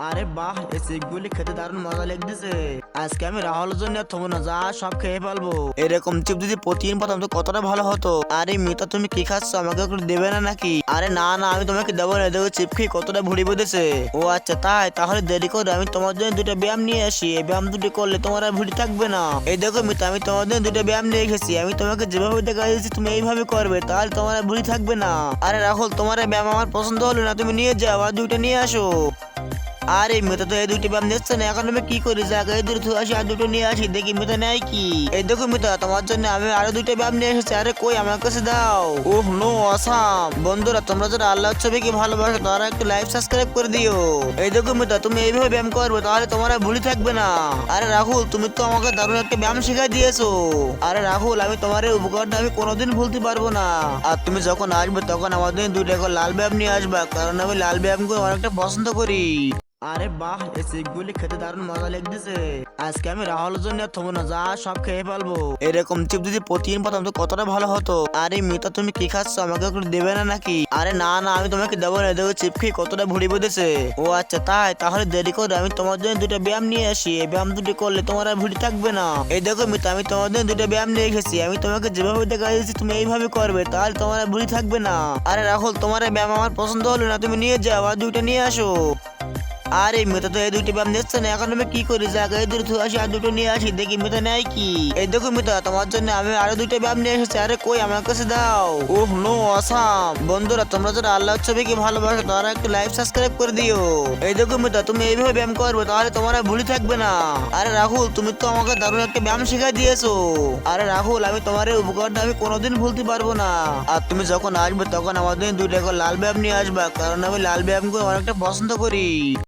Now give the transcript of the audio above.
আরে বাহ, এই চিপগুলি খেতে দারুণ মজা লাগতেছে। আজকে আমি রাহুলের জন্য থমো না, যা সব খেয়ে ফেলবো। এরকম চিপ যদি প্রতিদিন পেতাম তো কতটা ভালো হতো। আরে মিতা, তুমি কি খাচ্ছ? আমাকে একটু দেবে না নাকি? আরে না না, আমি তোমাকে দেবো না। দেখো চিপ খেয়ে কতটা ভুড়ি বেঁধেছে। ও আচ্ছা তাই, তাহলে দেরি করে আমি তোমার জন্য দুটো ব্যায়াম নিয়ে আসি। এই ব্যায়াম দুটি করলে তোমার আর ভুড়ি থাকবে না। এই দেখো মিতা, আমি তোমার জন্য দুটো ব্যায়াম নিয়ে এসেছি। আমি তোমাকে যেভাবে দেখা দিয়েছি তুমি এইভাবে করবে, তাহলে তোমার আর ভুড়ি থাকবে না। আরে রাহুল, তোমার এই ব্যায়াম আমার পছন্দ হলো না, তুমি নিয়ে যাও আর দুইটা নিয়ে আসো। আরে মেয়েটা তো এই দুটি ব্যায়াম নিচ্ছে না, এখন আমি কি করি? জায়গা এই দুটো আসি আর দুটো নিয়ে আসি, দেখি মেয়েটা নেয় কি। এই দেখো মেয়েটা, তোমার জন্য আমি আরো দুইটা ব্যায়াম নিয়ে এসেছি। আরে কই, আমার কাছে দাও। Oh no, Assam. বন্ধুরা, তোমরা যারা আল্লাহর ছবিকে ভালোবাসো তারা একটু লাইক সাবস্ক্রাইব করে দিও। এই দেখো মেয়েটা, তুমি এইভাবে ব্যায়াম করবে তাহলে তোমার আর ভুলি থাকবে না। আরে রাহুল, তুমি তো আমাকে দারুণ একটা ব্যায়াম শিখাই দিয়েছো। আরে রাহুল, আমি তোমার এই উপকারটা আমি কোনোদিন ভুলতে পারবো না। আর তুমি যখন আসবে তখন আমাদের দুইটা করে লাল ব্যায়াম নিয়ে আসবা, কারণ আমি লাল ব্যায়াম করে অনেকটা পছন্দ করি। আরে বাহ, এই চিপগুলি খেতে দারুণ মজা লাগতেছে। আজকে আমি রাহুলের জন্য থমো না, যা সব খেয়ে ফেলবো। এরকম চিপ যদি প্রতিদিন পেতাম তো কতটা ভালো হতো। আরে মিতা, তুমি কি খাচ্ছ? আমাকে একটু দেবে না নাকি? আরে না না, আমি তোমাকে দেবো না। দেখো চিপ খেয়ে কতটা ভুড়ি বেঁধেছে। ও আচ্ছা তাই, তাহলে দেরি করে আমি তোমার জন্য দুটো ব্যায়াম নিয়ে আসি। এই ব্যায়াম দুটি করলে তোমার আর ভুড়ি থাকবে না। এই দেখো মিতা, আমি তোমার জন্য দুটো ব্যায়াম নিয়ে এসেছি। আমি তোমাকে যেভাবে দেখা দিয়েছি তুমি এইভাবে করবে, তাহলে তোমার আর ভুড়ি থাকবে না। আরে রাহুল, তোমার এই ব্যায়াম আমার পছন্দ হলো না, তুমি নিয়ে যাও আর দুইটা নিয়ে আসো। আরে মেয়েটা তো এই দুটি ব্যায়াম দিচ্ছে না, এখন আমি কি করি? জায়গায় দুটো আসি আর দুটো নিয়ে আসি, দেখি মেয়েটা নেয় কি। এই দেখো মেয়েটা, তোমার জন্য আমি আরো দুইটা ব্যায়াম নিয়ে এসেছি। আরে কই, আমার কাছে দাও। Oh no, Assam. বন্ধুরা, তোমরা যারা আল্লাহর ছবিকে ভালোবাসো তারা একটু লাইক সাবস্ক্রাইব করে দিও। এই দেখো মেয়েটা, তুমি এইভাবে ব্যায়াম করবে তাহলে তোমার আর ভুলি থাকবে না। আরে রাহুল, তুমি তো আমাকে দারুণ একটা ব্যায়াম শিখাই দিয়েছো। আরে রাহুল, আমি তোমার এই উপকারটা আমি কোনোদিন ভুলতে পারবো না। আর তুমি যখন আসবে তখন আমাদের দুইটা করে লাল ব্যায়াম নিয়ে আসবা, কারণ আমি লাল ব্যায়াম করে অনেকটা পছন্দ করি।